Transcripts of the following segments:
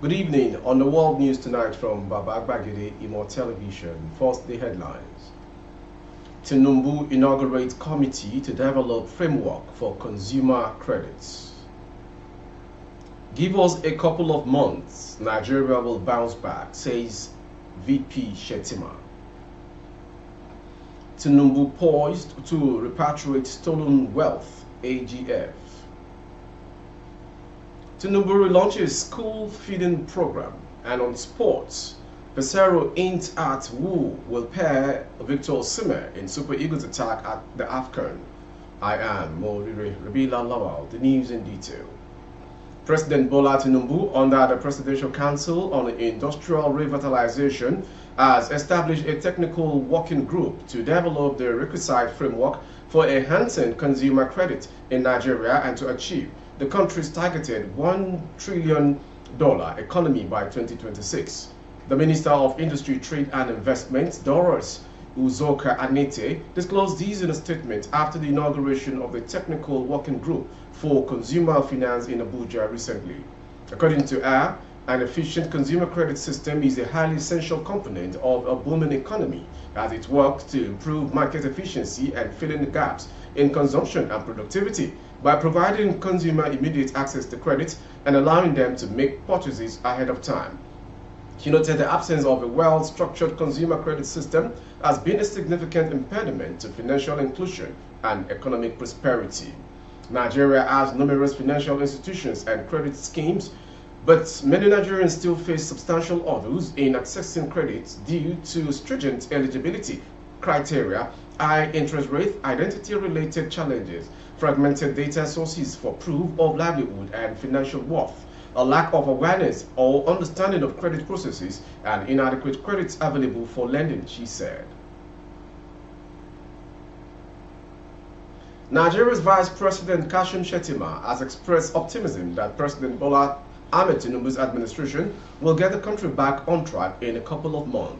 Good evening. On the World News tonight from Baba Agbagede Imo Television. First, the headlines. Tinubu inaugurates committee to develop framework for consumer credits. Give us a couple of months, Nigeria will bounce back, says VP Shettima. Tinubu poised to repatriate stolen wealth, AGF. Tinubu relaunches school feeding program, and on sports, Pesero aimed at who will pair Victor Osimhen in Super Eagles attack at the AFCON. I am Morire Rabila Lawal, the news in detail. President Bola Tinubu, under the Presidential Council on Industrial Revitalization, has established a technical working group to develop the requisite framework for enhancing consumer credit in Nigeria and to achieve the country's targeted $1 trillion economy by 2026. The Minister of Industry, Trade and Investment, Doris Uzoka Anete, disclosed these in a statement after the inauguration of the Technical Working Group for Consumer Finance in Abuja recently. According to her, an efficient consumer credit system is a highly essential component of a booming economy as it works to improve market efficiency and fill in the gaps in consumption and productivity by providing consumer immediate access to credit and allowing them to make purchases ahead of time. She noted the absence of a well-structured consumer credit system has been a significant impediment to financial inclusion and economic prosperity. Nigeria has numerous financial institutions and credit schemes, but many Nigerians still face substantial hurdles in accessing credit due to stringent eligibility criteria, high interest rates, identity-related challenges, fragmented data sources for proof of livelihood and financial worth, a lack of awareness or understanding of credit processes, and inadequate credits available for lending, she said. Nigeria's Vice President Kashim Shettima has expressed optimism that President Bola Ahmed Tinubu's administration will get the country back on track in a couple of months.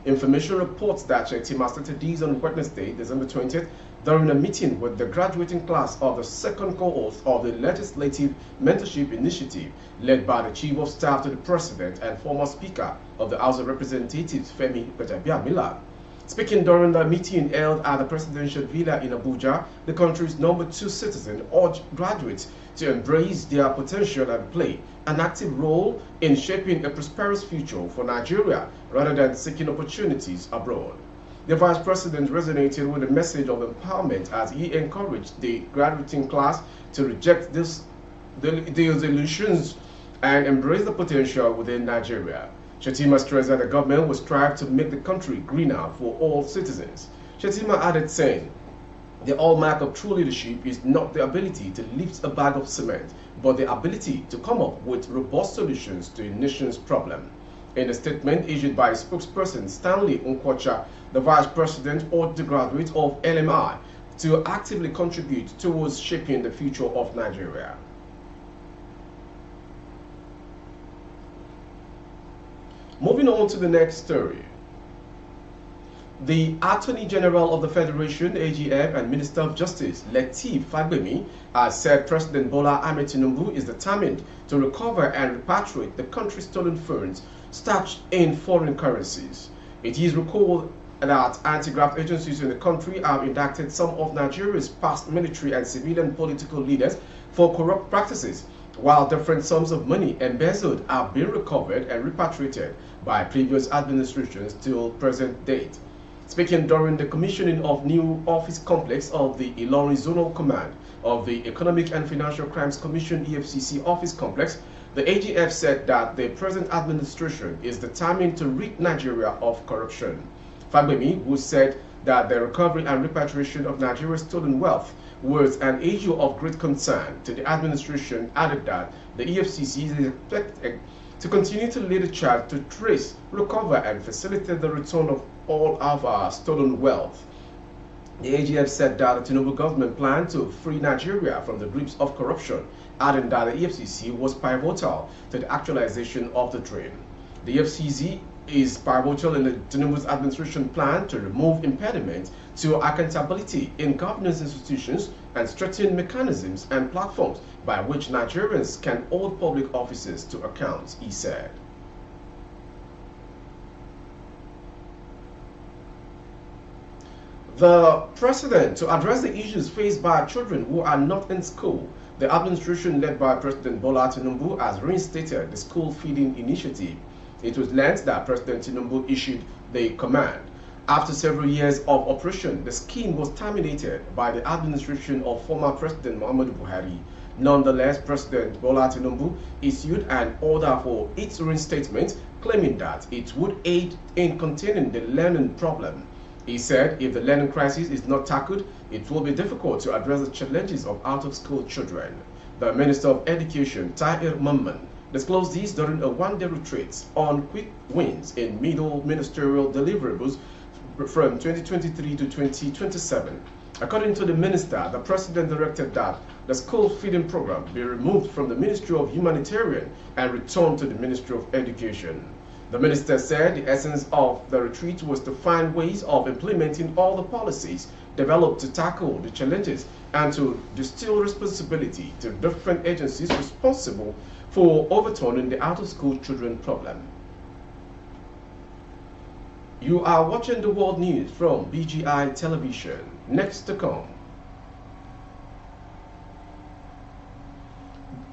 Information reports that Shettima stated these on Wednesday, December 20th, during a meeting with the graduating class of the second cohort of the Legislative Mentorship Initiative led by the Chief of Staff to the President and former Speaker of the House of Representatives, Femi Gbajabiamila. Speaking during the meeting held at the Presidential Villa in Abuja, the country's #2 citizen urged graduates to embrace their potential and play an active role in shaping a prosperous future for Nigeria rather than seeking opportunities abroad. The Vice President resonated with a message of empowerment as he encouraged the graduating class to reject the illusions and embrace the potential within Nigeria. Shettima stressed that the government will strive to make the country greener for all citizens. Shettima added, saying, "The hallmark of true leadership is not the ability to lift a bag of cement, but the ability to come up with robust solutions to a nation's problem." In a statement issued by spokesperson Stanley Nkwocha, the Vice President urged the graduates of LMI to actively contribute towards shaping the future of Nigeria. Moving on to the next story. The Attorney General of the Federation, AGF, and Minister of Justice, Lateef Fagbemi, has said President Bola Ahmed Tinubu is determined to recover and repatriate the country's stolen funds stashed in foreign currencies. It is recalled that anti-graft agencies in the country have indicted some of Nigeria's past military and civilian political leaders for corrupt practices, while different sums of money embezzled have been recovered and repatriated by previous administrations till present date. Speaking during the commissioning of new office complex of the Ilorin Zonal Command of the Economic and Financial Crimes Commission EFCC office complex, the AGF said that the present administration is determined to rid Nigeria of corruption. Fagbemi, who said that the recovery and repatriation of Nigeria's stolen wealth was an issue of great concern to the administration, added that the EFCC is expected to continue to lead the charge to trace, recover, and facilitate the return of all of our stolen wealth. The AGF said that the Tinubu government planned to free Nigeria from the grips of corruption, adding that the EFCC was pivotal to the actualization of the dream. The is pivotal in the Tinubu's administration plan to remove impediments to accountability in governance institutions and strengthen mechanisms and platforms by which Nigerians can hold public officers to account, he said. The president to address the issues faced by children who are not in school. The administration led by President Bola Tinubu has reinstated the school feeding initiative. It was learned that President Tinubu issued the command. After several years of operation, the scheme was terminated by the administration of former President Muhammadu Buhari. Nonetheless, President Bola Tinubu issued an order for its reinstatement, claiming that it would aid in containing the learning problem. He said if the learning crisis is not tackled, it will be difficult to address the challenges of out-of-school children. The Minister of Education, Tahir Mamman, disclosed this during a one-day retreat on quick wins in middle ministerial deliverables from 2023 to 2027. According to the minister, the president directed that the school feeding program be removed from the Ministry of Humanitarian and returned to the Ministry of Education. The minister said the essence of the retreat was to find ways of implementing all the policies developed to tackle the challenges and to distill responsibility to different agencies responsible for overturning the out-of-school children problem. You are watching the world news from BGI Television. Next to come.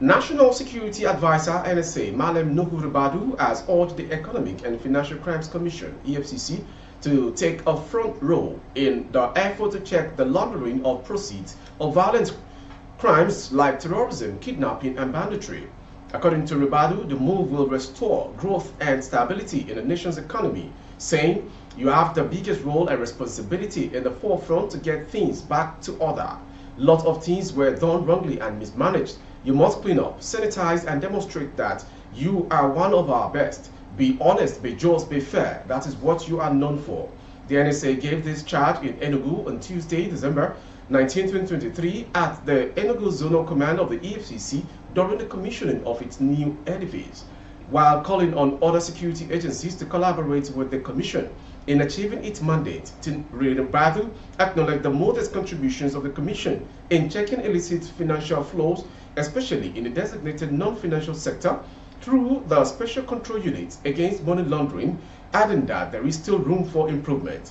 National Security Advisor NSA Malem Nuhu Ribadu has urged the Economic and Financial Crimes Commission (EFCC) to take a front role in the effort to check the laundering of proceeds of violent crimes like terrorism, kidnapping, and banditry. According to Ribadu, the move will restore growth and stability in the nation's economy, saying, "You have the biggest role and responsibility in the forefront to get things back to order. Lot of things were done wrongly and mismanaged. You must clean up, sanitize, and demonstrate that you are one of our best. Be honest, be just, be fair. That is what you are known for." The NSA gave this charge in Enugu on Tuesday, December 19, 2023, at the Enugu Zonal Command of the EFCC during the commissioning of its new edifice, while calling on other security agencies to collaborate with the Commission in achieving its mandate. Ribadu acknowledged the modest contributions of the Commission in checking illicit financial flows, especially in the designated non-financial sector, through the Special Control Unit against money laundering, adding that there is still room for improvement.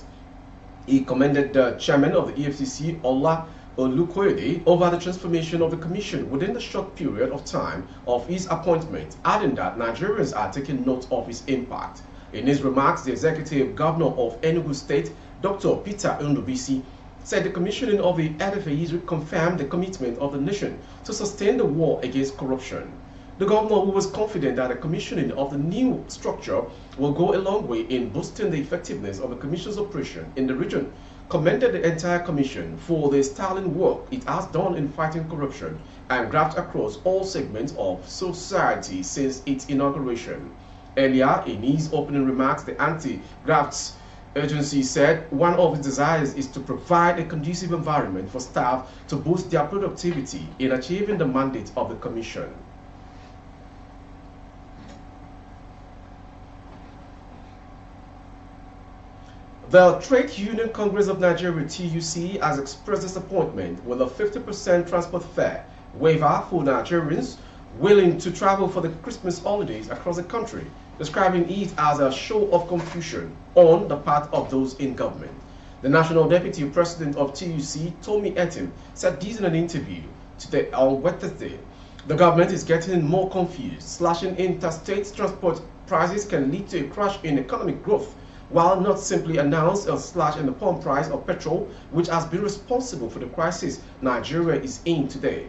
He commended the chairman of the EFCC, Ola Olukoyede, over the transformation of the Commission within the short period of time of his appointment, adding that Nigerians are taking note of his impact. In his remarks, the Executive Governor of Enugu State, Dr. Peter Ndubisi, said the commissioning of the edifice confirmed the commitment of the nation to sustain the war against corruption. The governor, who was confident that the commissioning of the new structure will go a long way in boosting the effectiveness of the Commission's operation in the region, commended the entire Commission for the sterling work it has done in fighting corruption and graft across all segments of society since its inauguration. Earlier, in his opening remarks, the anti-graft agency said one of its desires is to provide a conducive environment for staff to boost their productivity in achieving the mandate of the Commission. The Trade Union Congress of Nigeria (TUC) has expressed disappointment with a 50% transport fare waiver for Nigerians willing to travel for the Christmas holidays across the country, describing it as a show of confusion on the part of those in government. The National Deputy President of TUC, Tomi Etim, said this in an interview today on Wednesday. The government is getting more confused. Slashing interstate transport prices can lead to a crash in economic growth, while not simply announce a slash in the pump price of petrol, which has been responsible for the crisis Nigeria is in today.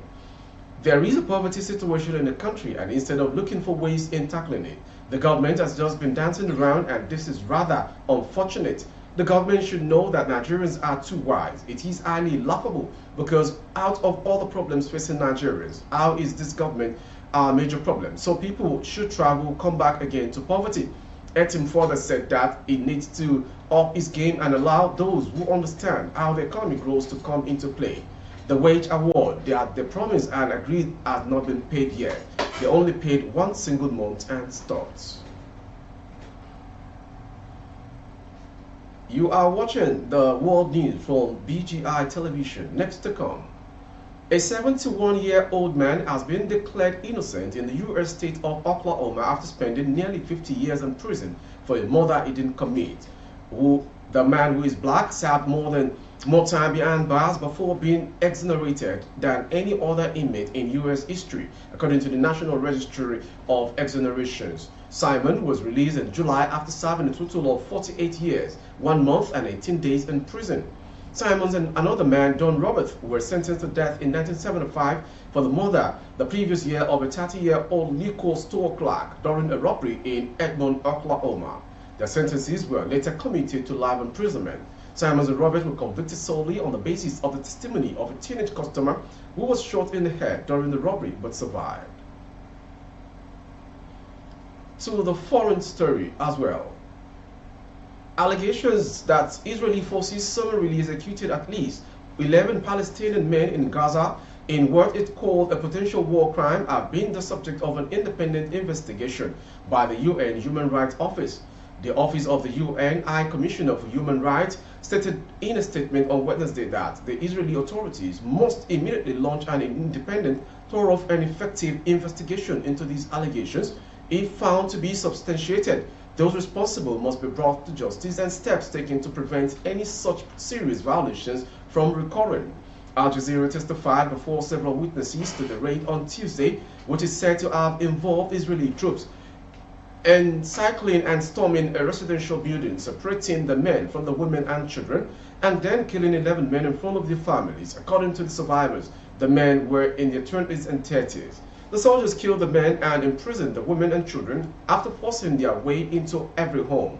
There is a poverty situation in the country, and instead of looking for ways in tackling it, the government has just been dancing around, and this is rather unfortunate. The government should know that Nigerians are too wise. It is highly laughable because out of all the problems facing Nigerians, how is this government our major problem? So people should travel, come back again to poverty. Etim further said that it needs to up its game and allow those who understand how the economy grows to come into play. The wage award that they promised and agreed has not been paid yet. They only paid one single month and starts. You are watching the world news from BGI television. Next to come. A 71-year-old man has been declared innocent in the U.S. state of Oklahoma after spending nearly 50 years in prison for a murder he didn't commit. The man, who is black, served more time behind bars before being exonerated than any other inmate in U.S. history, according to the National Registry of Exonerations. Simon was released in July after serving a total of 48 years, 1 month and 18 days in prison. Simons and another man, Don Roberts, were sentenced to death in 1975 for the murder the previous year of a 30-year-old liquor store clerk during a robbery in Edmond, Oklahoma. Their sentences were later commuted to life imprisonment. Simons and Roberts were convicted solely on the basis of the testimony of a teenage customer who was shot in the head during the robbery but survived. To the foreign story as well. Allegations that Israeli forces summarily executed at least 11 Palestinian men in Gaza in what it called a potential war crime have been the subject of an independent investigation by the UN Human Rights Office. The Office of the UN High Commissioner for Human Rights stated in a statement on Wednesday that the Israeli authorities must immediately launch an independent, thorough and effective investigation into these allegations. If found to be substantiated, those responsible must be brought to justice and steps taken to prevent any such serious violations from recurring. Al Jazeera testified before several witnesses to the raid on Tuesday, which is said to have involved Israeli troops encircling and storming a residential building, separating the men from the women and children, and then killing 11 men in front of their families. According to the survivors, the men were in their 20s and 30s. The soldiers killed the men and imprisoned the women and children after forcing their way into every home.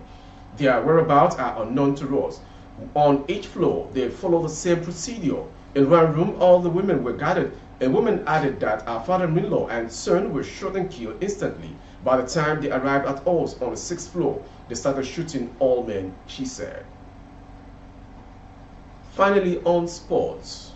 Their whereabouts are unknown to us. On each floor, they follow the same procedure. In one room, all the women were gathered. A woman added that her father-in-law and son were shot and killed instantly. By the time they arrived at us on the 6th floor, they started shooting all men, she said. Finally, on sports.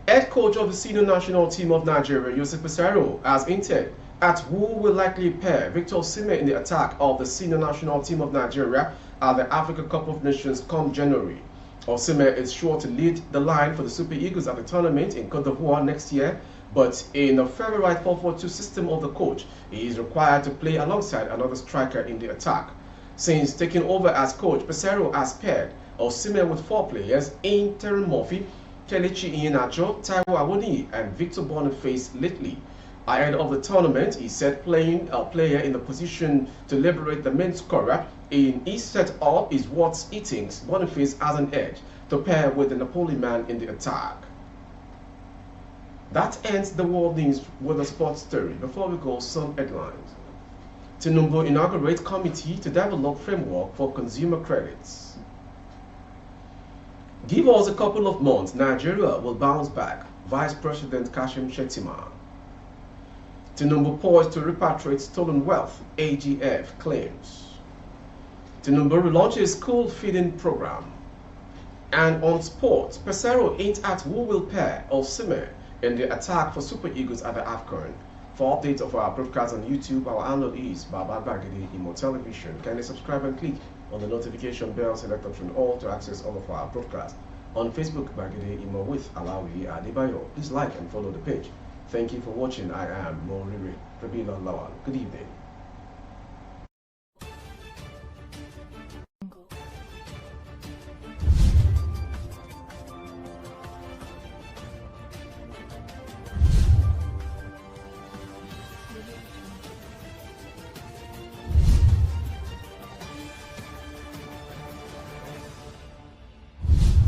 Head coach of the senior national team of Nigeria, Joseph Pesaro, has hinted at who will likely pair Victor Osimhen in the attack of the senior national team of Nigeria at the Africa Cup of Nations come January. Osimhen is sure to lead the line for the Super Eagles at the tournament in Cote d'Ivoire next year, but in the favorite 4-4-2 system of the coach, he is required to play alongside another striker in the attack. Since taking over as coach, Pesaro has paired Osimhen with 4 players in Terry Murphy, Kelechi Iheanacho, Taiwo Awoniyi, and Victor Boniface lately. Ahead of the tournament, he said playing a player in the position to liberate the main scorer in his setup is what he thinks Boniface has an edge to pair with the Napoli man in the attack. That ends the world news with a sports story. Before we go, some headlines. Tinubu inaugurates committee to develop framework for consumer credits. Give us a couple of months, Nigeria will bounce back, Vice President Kashim Shettima. Tinubu poised to repatriate stolen wealth, AGF claims. Tinubu relaunches school feeding program. And on sports, Pesaro hints at who will pair Osimhen in the attack for Super Eagles at the AFCON. For updates of our broadcast on YouTube, our handle is Baba Bagidi Imo Television. Kindly subscribe and click on the notification bell, select option all to access all of our broadcasts. On Facebook, Bagidi Imo with Alawi Adebayo. Please like and follow the page. Thank you for watching. I am Moriri Rabila Lawal. Good evening.